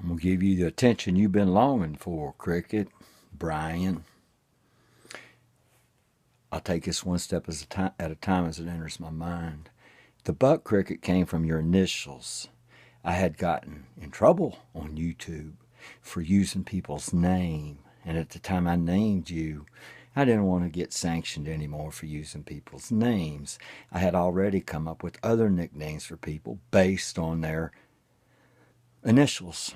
I'm going to give you the attention you've been longing for, Cricket. Brian. I'll take this one step at a time as it enters my mind. The Buck Cricket came from your initials. I had gotten in trouble on YouTube for using people's name. And at the time I named you, I didn't want to get sanctioned anymore for using people's names. I had already come up with other nicknames for people based on their initials.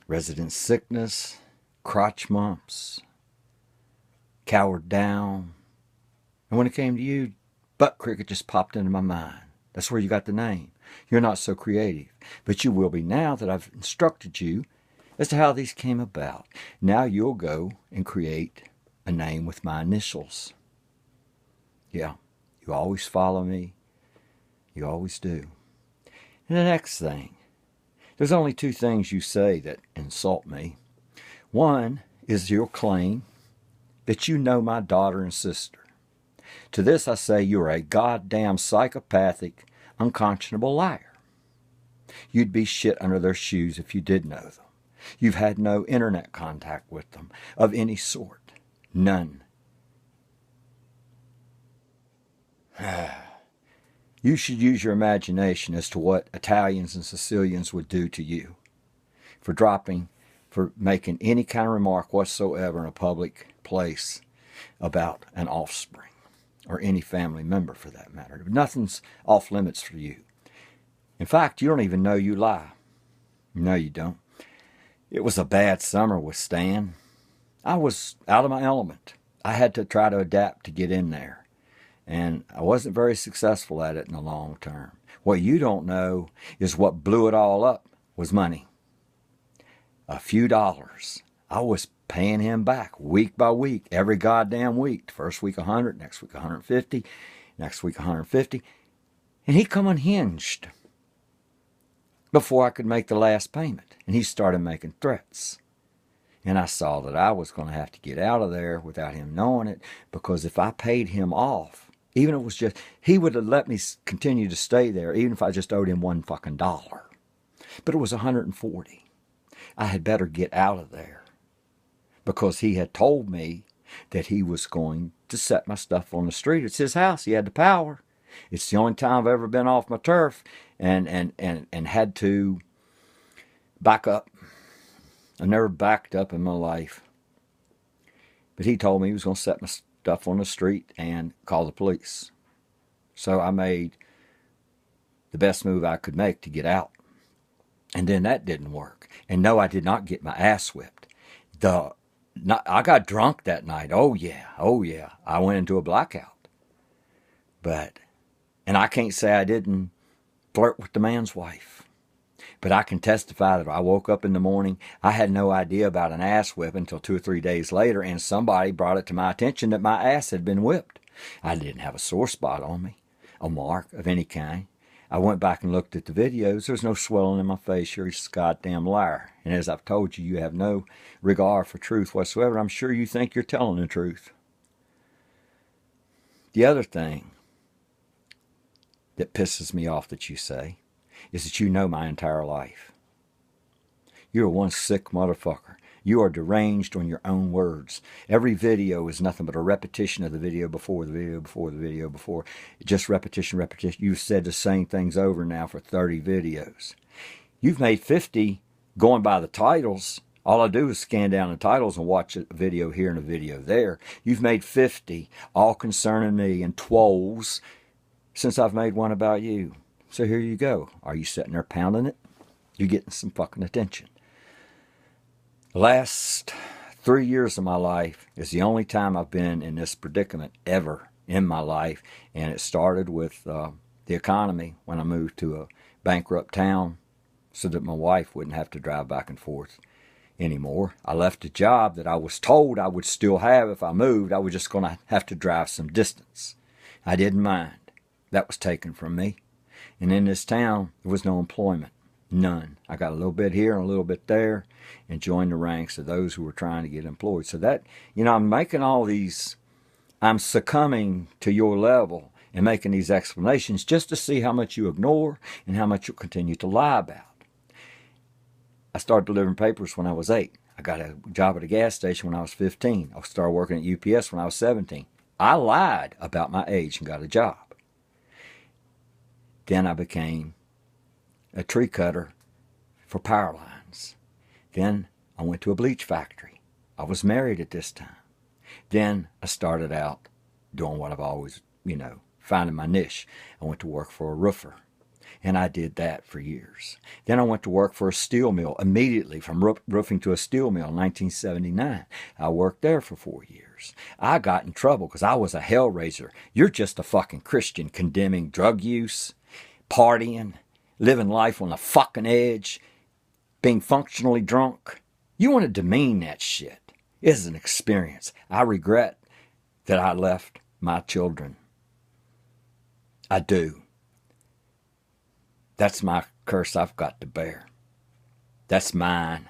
Resident Sickness, Crotch Mumps, Cowered Down. And when it came to you, Buck Cricket just popped into my mind. That's where you got the name. You're not so creative, but you will be now that I've instructed you as to how these came about. Now you'll go and create a name with my initials. Yeah, you always follow me. You always do. And the next thing, there's only two things you say that insult me. One is your claim that you know my daughter and sister. To this I say you're a goddamn psychopathic, unconscionable liar. You'd be shit under their shoes if you did know them. You've had no internet contact with them of any sort. None. You should use your imagination as to what Italians and Sicilians would do to you for making any kind of remark whatsoever in a public place about an offspring or any family member for that matter. Nothing's off limits for you. In fact, you don't even know you lie. No, you don't. It was a bad summer with Stan. I was out of my element. I had to try to adapt to get in there. And I wasn't very successful at it in the long term. What you don't know is what blew it all up was money. A few dollars. I was paying him back week by week, every goddamn week. First week 100, next week 150, next week 150. And he come unhinged before I could make the last payment. And he started making threats. And I saw that I was going to have to get out of there without him knowing it, because if I paid him off, even if it was just, he would have let me continue to stay there, even if I just owed him $1 fucking dollar. But it was 140. I had better get out of there, because he had told me that he was going to set my stuff on the street. It's his house. He had the power. It's the only time I've ever been off my turf and had to back up. I've never backed up in my life. But he told me he was going to set my stuff on the street and call the police. So I made the best move I could make to get out. And then that didn't work. And no, I did not get my ass whipped. I got drunk that night. Oh yeah. I went into a blackout. And I can't say I didn't flirt with the man's wife. But I can testify that I woke up in the morning, I had no idea about an ass whip until 2 or 3 days later, and somebody brought it to my attention that my ass had been whipped. I didn't have a sore spot on me, a mark of any kind. I went back and looked at the videos. There's no swelling in my face. You're a goddamn liar. And as I've told you, you have no regard for truth whatsoever. I'm sure you think you're telling the truth. The other thing that pisses me off that you say is that you know my entire life. You're one sick motherfucker. You are deranged on your own words. Every video is nothing but a repetition of the video before, the video before, the video before. Just repetition. You've said the same things over now for 30 videos. You've made 50 going by the titles. All I do is scan down the titles and watch a video here and a video there. You've made 50, all concerning me, and 12s since I've made one about you. So here you go. Are you sitting there pounding it? You're getting some fucking attention. The last 3 years of my life is the only time I've been in this predicament ever in my life. And it started with the economy when I moved to a bankrupt town so that my wife wouldn't have to drive back and forth anymore. I left a job that I was told I would still have if I moved. I was just going to have to drive some distance. I didn't mind. That was taken from me. And in this town, there was no employment. None. I got a little bit here and a little bit there and joined the ranks of those who were trying to get employed. So that, I'm making all these, I'm succumbing to your level and making these explanations just to see how much you ignore and how much you continue to lie about. I started delivering papers when I was 8. I got a job at a gas station when I was 15. I started working at UPS when I was 17. I lied about my age and got a job. Then I became a tree cutter for power lines. Then I went to a bleach factory. I was married at this time. Then I started out doing what I've always, finding my niche. I went to work for a roofer. And I did that for years. Then I went to work for a steel mill immediately, from roofing to a steel mill in 1979. I worked there for 4 years. I got in trouble because I was a hellraiser. You're just a fucking Christian condemning drug use, partying, living life on the fucking edge, being functionally drunk. You want to demean that shit. It's an experience. I regret that I left my children. I do. That's my curse I've got to bear. That's mine.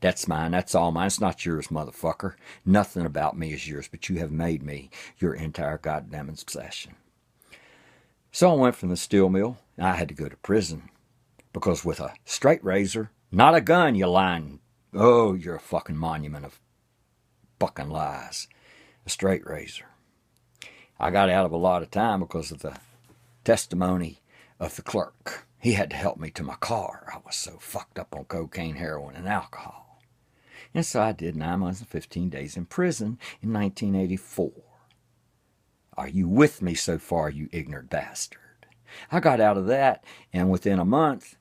That's mine. That's all mine. It's not yours, motherfucker. Nothing about me is yours, but you have made me your entire goddamn possession. So I went from the steel mill, and I had to go to prison. Because with a straight razor, not a gun, you lying. Oh, you're a fucking monument of fucking lies. A straight razor. I got out of a lot of time because of the testimony of the clerk. He had to help me to my car. I was so fucked up on cocaine, heroin, and alcohol. And so I did 9 months and 15 days in prison in 1984. Are you with me so far, you ignorant bastard? I got out of that, and within a month,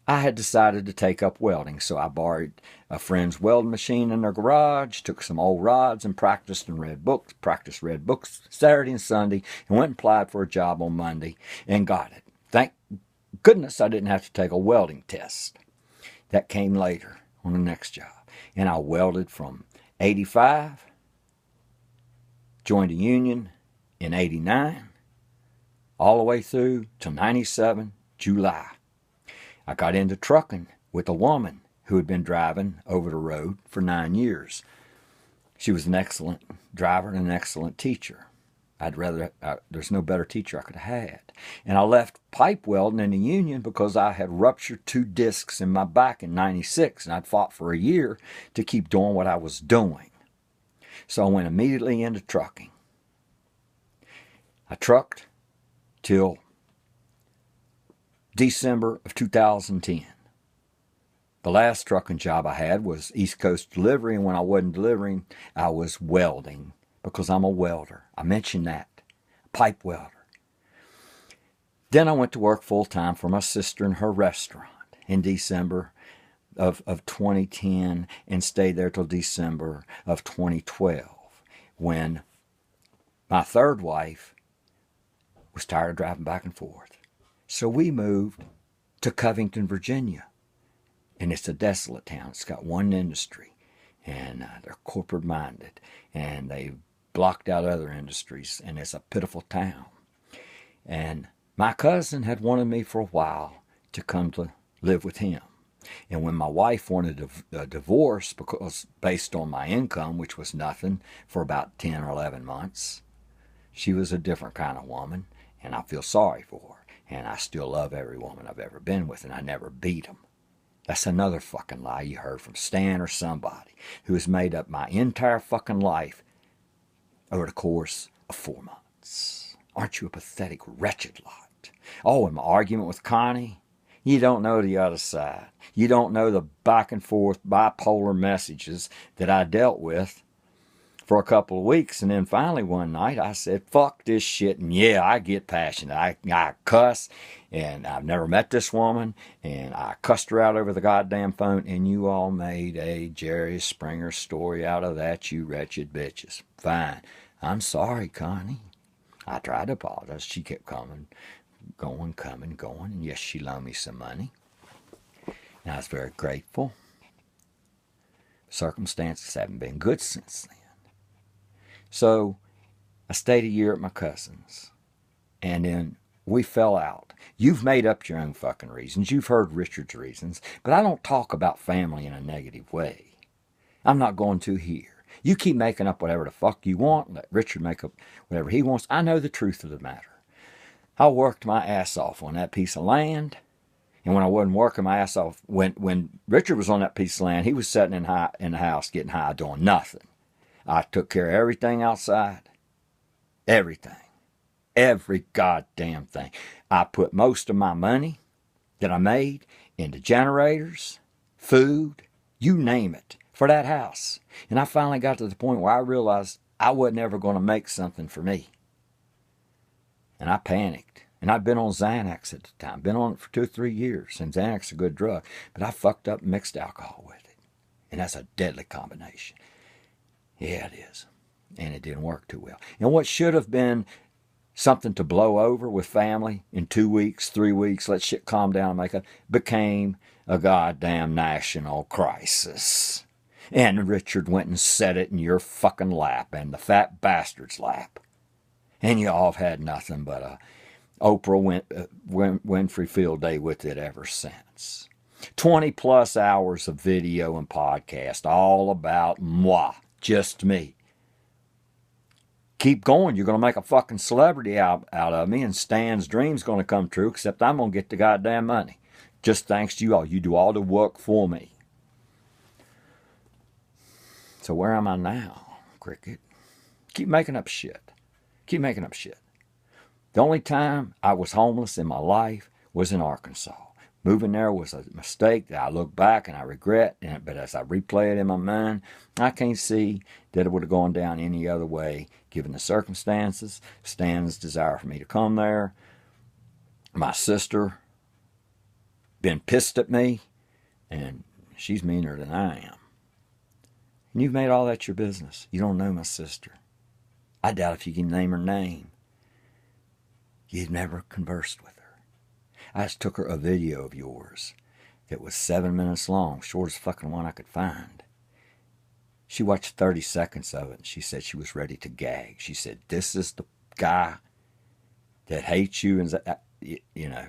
I had decided to take up welding. So I borrowed a friend's welding machine in their garage, took some old rods and practiced read books Saturday and Sunday, and went and applied for a job on Monday and got it. Thank goodness I didn't have to take a welding test. That came later on the next job. And I welded from 85, joined a union in 89, all the way through to 97, July. I got into trucking with a woman who had been driving over the road for 9 years. She was an excellent driver and an excellent teacher. There's no better teacher I could have had. And I left pipe welding in the union because I had ruptured 2 discs in my back in 96, and I'd fought for a year to keep doing what I was doing. So I went immediately into trucking. I trucked till December of 2010. The last trucking job I had was East Coast delivery, and when I wasn't delivering, I was welding. Because I'm a welder. I mentioned that. Pipe welder. Then I went to work full-time for my sister in her restaurant in December of 2010 and stayed there till December of 2012 when my third wife was tired of driving back and forth. So we moved to Covington, Virginia. And it's a desolate town. It's got one industry. And they're corporate-minded. And they blocked out other industries, and it's a pitiful town. And my cousin had wanted me for a while to come to live with him. And when my wife wanted a divorce, because based on my income, which was nothing, for about 10 or 11 months, she was a different kind of woman, and I feel sorry for her. And I still love every woman I've ever been with, and I never beat them. That's another fucking lie you heard from Stan or somebody who has made up my entire fucking life over the course of 4 months. Aren't you a pathetic, wretched lot? Oh, and my argument with Connie, you don't know the other side. You don't know the back and forth bipolar messages that I dealt with for a couple of weeks. And then finally one night I said, fuck this shit. And yeah, I get passionate. I cuss. And I've never met this woman. And I cussed her out over the goddamn phone. And you all made a Jerry Springer story out of that, you wretched bitches. Fine. I'm sorry, Connie. I tried to apologize. She kept coming, going. And yes, she loaned me some money. And I was very grateful. Circumstances haven't been good since then. So I stayed a year at my cousin's. And then we fell out. You've made up your own fucking reasons. You've heard Richard's reasons. But I don't talk about family in a negative way. I'm not going to here. You keep making up whatever the fuck you want. Let Richard make up whatever he wants. I know the truth of the matter. I worked my ass off on that piece of land. And when I wasn't working my ass off, when Richard was on that piece of land, he was sitting in the house getting high, doing nothing. I took care of everything outside. Everything. Every goddamn thing. I put most of my money that I made into generators, food, you name it, for that house. And I finally got to the point where I realized I wasn't ever going to make something for me. And I panicked. And I'd been on Xanax at the time. Been on it for 2 or 3 years. And Xanax is a good drug. But I fucked up and mixed alcohol with it. And that's a deadly combination. Yeah, it is. And it didn't work too well. And what should have been something to blow over with family in 2 weeks, 3 weeks, let shit calm down and make up, became a goddamn national crisis. And Richard went and set it in your fucking lap and the fat bastard's lap. And you all have had nothing but a Oprah Winfrey field day with it ever since. 20 plus hours of video and podcast all about moi, just me. Keep going. You're going to make a fucking celebrity out of me, and Stan's dream's going to come true, except I'm going to get the goddamn money. Just thanks to you all. You do all the work for me. So where am I now, Cricket? Keep making up shit. Keep making up shit. The only time I was homeless in my life was in Arkansas. Moving there was a mistake that I look back and I regret, but as I replay it in my mind, I can't see that it would have gone down any other way given the circumstances, Stan's desire for me to come there, my sister been pissed at me, and she's meaner than I am. And you've made all that your business. You don't know my sister. I doubt if you can name her name. You'd never conversed with her. I just took her a video of yours that was 7 minutes long, shortest fucking one I could find. She watched 30 seconds of it, and she said she was ready to gag. She said, this is the guy that hates you, and you know.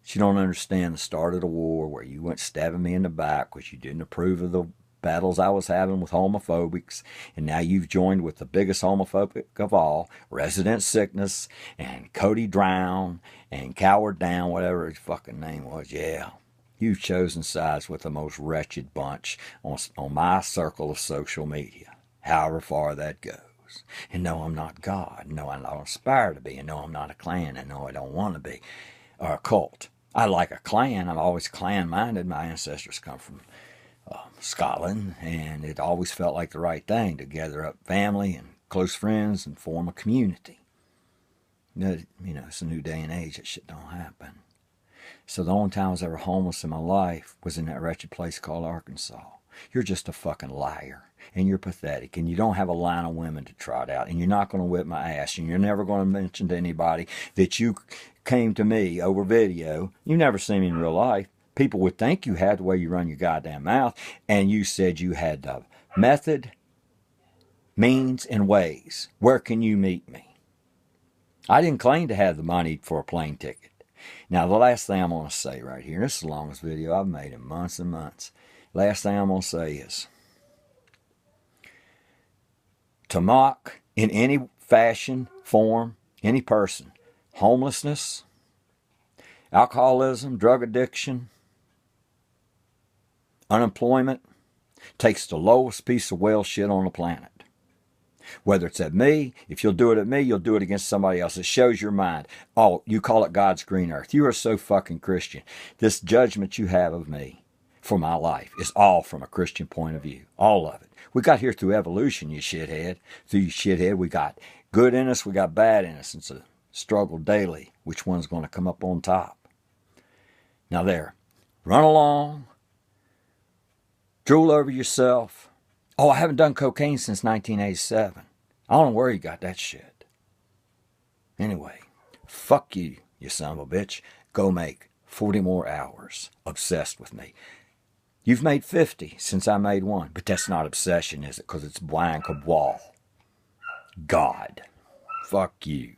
She don't understand the start of the war where you went stabbing me in the back because you didn't approve of the battles I was having with homophobics, and now you've joined with the biggest homophobic of all, Resident Sickness, and Cody Drown, and Coward Down, whatever his fucking name was. Yeah, you've chosen sides with the most wretched bunch on my circle of social media, however far that goes. And no, I'm not God. No, I don't aspire to be. And no, I'm not a clan. And no, I don't want to be. Or a cult. I like a clan. I'm always clan-minded. My ancestors come from Scotland, and it always felt like the right thing to gather up family and close friends and form a community. You know, it's a new day and age. That shit don't happen. So the only time I was ever homeless in my life was in that wretched place called Arkansas. You're just a fucking liar, and you're pathetic, and you don't have a line of women to trot out, and you're not going to whip my ass, and you're never going to mention to anybody that you came to me over video. You never seen me in real life. People would think you had the way you run your goddamn mouth, and you said you had the method, means, and ways. Where can you meet me? I didn't claim to have the money for a plane ticket. Now, the last thing I'm going to say right here, and this is the longest video I've made in months and months. Last thing I'm going to say is, to mock in any fashion, form, any person, homelessness, alcoholism, drug addiction, unemployment, takes the lowest piece of whale shit on the planet. Whether it's at me, if you'll do it at me, you'll do it against somebody else. It shows your mind. Oh, you call it God's green earth. You are so fucking Christian. This judgment you have of me for my life is all from a Christian point of view. All of it. We got here through evolution, you shithead. Through you shithead, we got good in us, we got bad in us. It's a struggle daily. Which one's going to come up on top? Now there. Run along. Drool over yourself. Oh, I haven't done cocaine since 1987. I don't know where you got that shit. Anyway, fuck you, you son of a bitch. Go make 40 more hours obsessed with me. You've made 50 since I made one, but that's not obsession, is it? Because it's blind cabal. God. Fuck you.